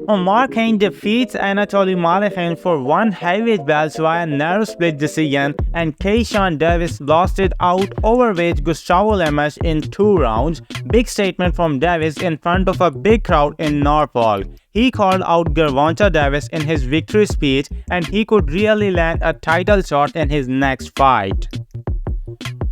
Omar Kane defeats Anatoly Malekhin for one heavyweight belt via narrow split decision, and Keyshawn Davis blasted out overweight Gustavo Lemos in 2 rounds. Big statement from Davis in front of a big crowd in Norfolk. He called out Gervonta Davis in his victory speech, and he could really land a title shot in his next fight.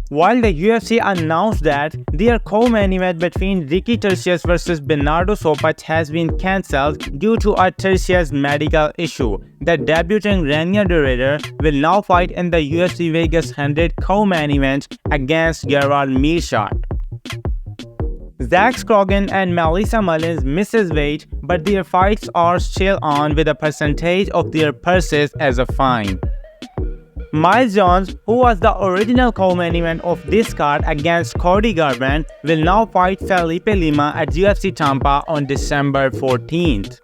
While the UFC announced that their co-main event between Ricky Tercius vs Bernardo Sopac has been cancelled due to a Tercius medical issue, the debuting Renier de Raider will now fight in the UFC Vegas 100 co-main event against Gerald Meerschaert. Zach Scroggin and Melissa Mullins misses weight, but their fights are still on with a percentage of their purses as a fine. Miles Jones, who was the original co-main event of this card against Cody Garbrandt, will now fight Felipe Lima at UFC Tampa on December 14th.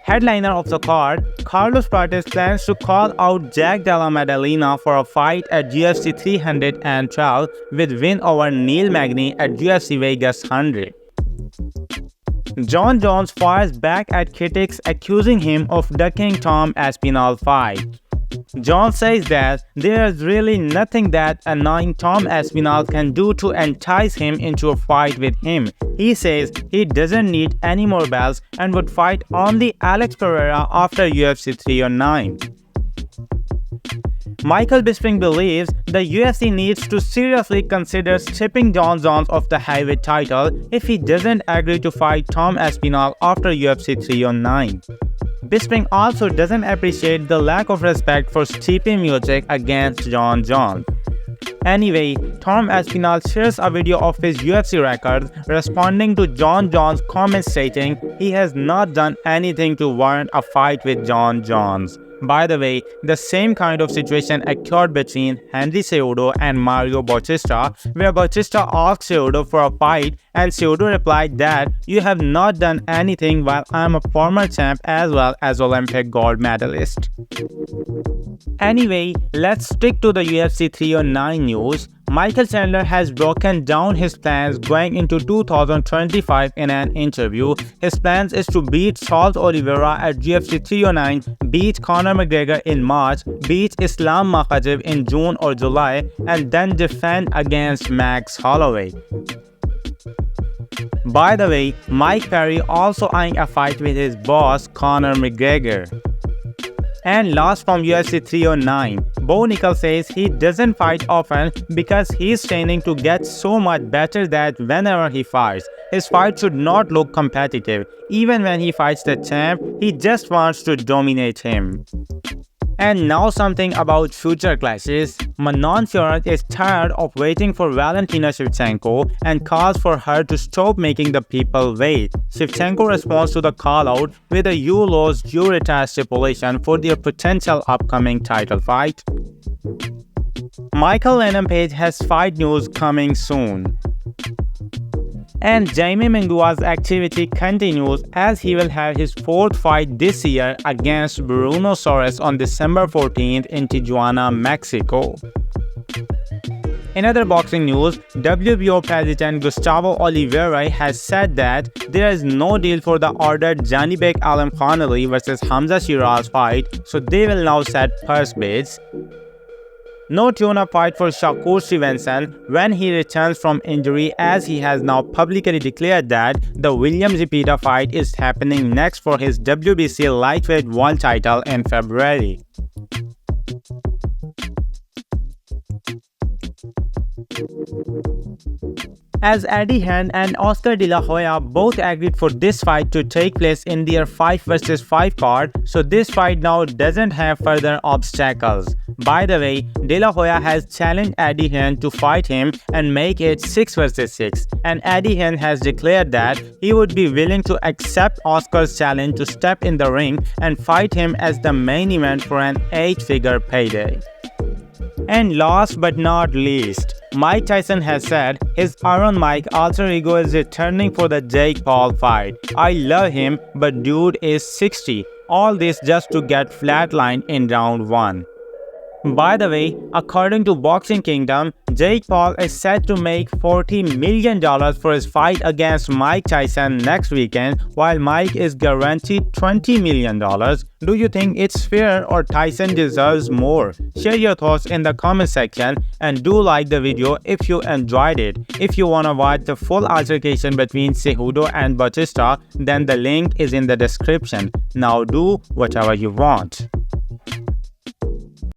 Headliner of the card, Carlos Prates plans to call out Jack Della Maddalena for a fight at UFC 312 with win over Neil Magny at UFC Vegas 100. John Jones fires back at critics accusing him of ducking Tom Aspinall fight. John says that there is really nothing that annoying Tom Aspinall can do to entice him into a fight with him. He says he doesn't need any more belts and would fight only Alex Pereira after UFC 309. Michael Bisping believes the UFC needs to seriously consider stripping John Jones of the heavyweight title if he doesn't agree to fight Tom Aspinall after UFC 309. Bisping also doesn't appreciate the lack of respect for Stipe Miocic against John Jones. Anyway, Tom Aspinall shares a video of his UFC record responding to John Jones' comments stating he has not done anything to warrant a fight with John Jones. By the way, the same kind of situation occurred between Henry Cejudo and Mario Bautista, where Bautista asked Cejudo for a fight and Cejudo replied that you have not done anything while I am a former champ as well as Olympic gold medalist. Anyway, let's stick to the UFC 309 news. Michael Chandler has broken down his plans going into 2025 in an interview. His plans is to beat Saul Oliveira at UFC 309, beat Conor McGregor in March, beat Islam Makhachev in June or July, and then defend against Max Holloway. By the way, Mike Perry also eyeing a fight with his boss Conor McGregor. And last from UFC 309, Bo Nickal says he doesn't fight often because he's training to get so much better that whenever he fights, his fight should not look competitive. Even when he fights the champ, he just wants to dominate him. And now something about future clashes. Manon Fiorot is tired of waiting for Valentina Shevchenko and calls for her to stop making the people wait. Shevchenko responds to the call-out with a "you lost, you retire" stipulation for their potential upcoming title fight. Michael Lennon Page has fight news coming soon. And Jaime Munguia's activity continues as he will have his 4th fight this year against Bruno Soares on December 14th in Tijuana, Mexico. In other boxing news, WBO President Gustavo Oliveira has said that there is no deal for the ordered Janibek Alam Khanali vs Hamza Shiraz fight, so they will now set purse bids. No tune-up fight for Shakur Stevenson when he returns from injury, as he has now publicly declared that the William Zepeda fight is happening next for his WBC lightweight world title in February. As Eddie Hearn and Oscar De La Hoya both agreed for this fight to take place in their 5 vs 5 card, so this fight now doesn't have further obstacles. By the way, De La Hoya has challenged Eddie Hearn to fight him and make it 6 vs 6, and Eddie Hearn has declared that he would be willing to accept Oscar's challenge to step in the ring and fight him as the main event for an 8-figure payday. And last but not least, Mike Tyson has said his Iron Mike alter ego is returning for the Jake Paul fight. I love him, but dude is 60. All this just to get flatlined in round 1. By the way, according to Boxing Kingdom, Jake Paul is set to make $40 million for his fight against Mike Tyson next weekend, while Mike is guaranteed $20 million. Do you think it's fair or Tyson deserves more? Share your thoughts in the comment section and do like the video if you enjoyed it. If you wanna watch the full altercation between Cejudo and Bautista, then the link is in the description. Now do whatever you want.